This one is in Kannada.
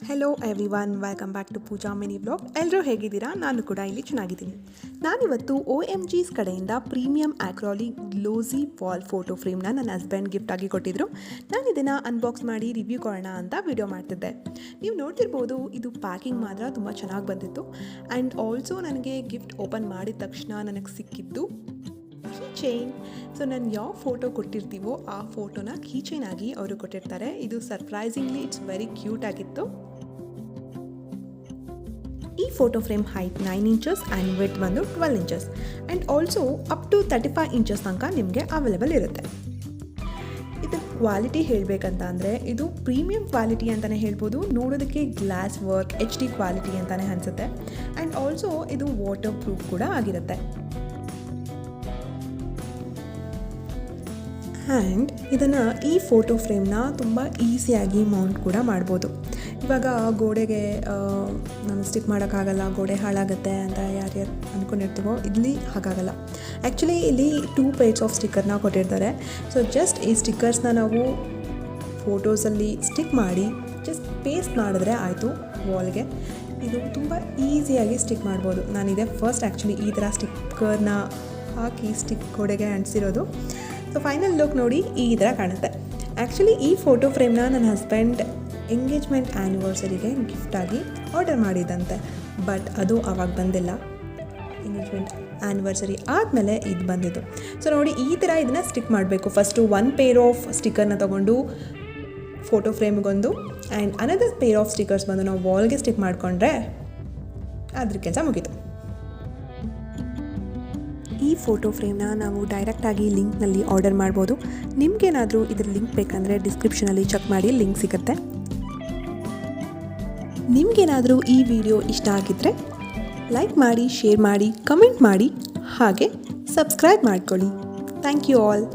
Hello everyone, welcome back to Pooja mini vlog. ಎಲ್ಲರೂ ಹೇಗಿದ್ದೀರಾ? ನಾನು ಕೂಡ ಇಲ್ಲಿ ಚೆನ್ನಾಗಿದ್ದೀನಿ. ನಾನಿವತ್ತು OMG's ಕಡೆಯಿಂದ premium acrylic glossy wall photo ಫ್ರೇಮ್ನ ನನ್ನ ಹಸ್ಬೆಂಡ್ ಗಿಫ್ಟಾಗಿ ಕೊಟ್ಟಿದ್ದರು. ನಾನು ಇದನ್ನು ಅನ್ಬಾಕ್ಸ್ ಮಾಡಿ ರಿವ್ಯೂ ಕೊಡೋಣ ಅಂತ ವಿಡಿಯೋ ಮಾಡ್ತಿದ್ದೆ. ನೀವು ನೋಡ್ತಿರ್ಬೋದು, ಇದು ಪ್ಯಾಕಿಂಗ್ ಮಾತ್ರ ತುಂಬ ಚೆನ್ನಾಗಿ ಬಂದಿತ್ತು. ಆ್ಯಂಡ್ ಆಲ್ಸೋ ನನಗೆ ಗಿಫ್ಟ್ ಓಪನ್ ಮಾಡಿದ ತಕ್ಷಣ ನನಗೆ ಸಿಕ್ಕಿದ್ದು ಕೀಚೈನ್. ಸೊ ನಾನು ಯಾವ ಫೋಟೋ ಕೊಟ್ಟಿರ್ತೀವೋ ಆ ಫೋಟೋನ ಕೀಚೈನ್ ಆಗಿ ಅವರು ಕೊಟ್ಟಿರ್ತಾರೆ. ಇದು ಸರ್ಪ್ರೈಸಿಂಗ್ಲಿ ಇಟ್ಸ್ ವೆರಿ ಕ್ಯೂಟ್ ಆಗಿತ್ತು. ಈ photo frame height 9 inches and width ಬಂದು 12 inches and also up to 35 inches ತನಕ ನಿಮಗೆ ಅವೈಲೇಬಲ್ ಇರುತ್ತೆ. ಇದು ಕ್ವಾಲಿಟಿ ಹೇಳಬೇಕಂತ ಅಂದರೆ ಇದು ಪ್ರೀಮಿಯಂ ಕ್ವಾಲಿಟಿ ಅಂತಲೇ ಹೇಳ್ಬೋದು. ನೋಡೋದಕ್ಕೆ ಗ್ಲಾಸ್ ವರ್ಕ್ HD ಕ್ವಾಲಿಟಿ ಅಂತಲೇ ಅನಿಸುತ್ತೆ. ಆ್ಯಂಡ್ ಆಲ್ಸೋ ಇದು ವಾಟರ್ ಪ್ರೂಫ್ ಕೂಡ ಆಗಿರುತ್ತೆ. ಆ್ಯಂಡ್ ಇದನ್ನು ಈ ಫೋಟೋ ಫ್ರೇಮ್ನ ತುಂಬ ಈಸಿಯಾಗಿ ಮೌಂಟ್ ಕೂಡ ಮಾಡ್ಬೋದು. ಇವಾಗ ಗೋಡೆಗೆ ನಾನು ಸ್ಟಿಕ್ ಮಾಡೋಕ್ಕಾಗಲ್ಲ, ಗೋಡೆ ಹಾಳಾಗುತ್ತೆ ಅಂತ ಯಾರ್ಯಾರು ಅಂದ್ಕೊಂಡಿರ್ತೀವೋ, ಇಲ್ಲಿ ಹಾಗಾಗಲ್ಲ. ಆ್ಯಕ್ಚುಲಿ ಇಲ್ಲಿ 2 ಪೇರ್ಸ್ ಆಫ್ ಸ್ಟಿಕ್ಕರ್ನ ಕೊಟ್ಟಿರ್ತಾರೆ. ಸೊ ಜಸ್ಟ್ ಈ ಸ್ಟಿಕ್ಕರ್ಸ್ನ ನಾವು ಫೋಟೋಸಲ್ಲಿ ಸ್ಟಿಕ್ ಮಾಡಿ ಜಸ್ಟ್ ಪೇಸ್ಟ್ ಮಾಡಿದ್ರೆ ಆಯಿತು ವಾಲ್ಗೆ. ಇದು ತುಂಬ ಈಸಿಯಾಗಿ ಸ್ಟಿಕ್ ಮಾಡ್ಬೋದು. ನಾನಿದೆ ಫಸ್ಟ್ ಆ್ಯಕ್ಚುಲಿ ಈ ಥರ ಸ್ಟಿಕ್ಕರ್ನ ಹಾಕಿ ಗೋಡೆಗೆ ಅಂಟಿಸಿರೋದು. ಸೊ ಫೈನಲ್ ಲುಕ್ ನೋಡಿ ಈ ಥರ ಕಾಣುತ್ತೆ. ಆ್ಯಕ್ಚುಲಿ ಈ ಫೋಟೋ ಫ್ರೇಮ್ನ ನನ್ನ ಹಸ್ಬೆಂಡ್ ಎಂಗೇಜ್ಮೆಂಟ್ ಆ್ಯನಿವರ್ಸರಿಗೆ ಗಿಫ್ಟಾಗಿ ಆರ್ಡರ್ ಮಾಡಿದ್ದಂತೆ. ಬಟ್ ಅದು ಆವಾಗ ಬಂದಿಲ್ಲ. ಎಂಗೇಜ್ಮೆಂಟ್ ಆ್ಯನಿವರ್ಸರಿ ಆದಮೇಲೆ ಇದು ಬಂದಿದ್ದು. ಸೊ ನೋಡಿ ಈ ಥರ ಇದನ್ನು ಸ್ಟಿಕ್ ಮಾಡಬೇಕು. ಫಸ್ಟು 1 ಪೇರ್ ಆಫ್ ಸ್ಟಿಕ್ಕರ್ನ ತೊಗೊಂಡು ಫೋಟೋ ಫ್ರೇಮ್ಗೊಂದು and another pair of stickers ಬಂದು ನಾವು ವಾಲ್ಗೆ ಸ್ಟಿಕ್ ಮಾಡಿಕೊಂಡ್ರೆ ಅದ್ರ ಕೆಲಸ ಮುಗೀತು. ಈ ಫೋಟೋ ಫ್ರೇಮ್ನ ನಾವು ಡೈರೆಕ್ಟಾಗಿ ಲಿಂಕ್ನಲ್ಲಿ ಆರ್ಡರ್ ಮಾಡ್ಬೋದು. ನಿಮಗೇನಾದರೂ ಇದ್ರ ಲಿಂಕ್ ಬೇಕಂದರೆ ಡಿಸ್ಕ್ರಿಪ್ಷನಲ್ಲಿ ಚೆಕ್ ಮಾಡಿ, ಲಿಂಕ್ ಸಿಗುತ್ತೆ. ನಿಮಗೇನಾದರೂ ಈ ವಿಡಿಯೋ ಇಷ್ಟ ಆಗಿದ್ದರೆ ಲೈಕ್ ಮಾಡಿ, ಶೇರ್ ಮಾಡಿ, ಕಮೆಂಟ್ ಮಾಡಿ, ಹಾಗೆ ಸಬ್ಸ್ಕ್ರೈಬ್ ಮಾಡ್ಕೊಳ್ಳಿ. Thank you all.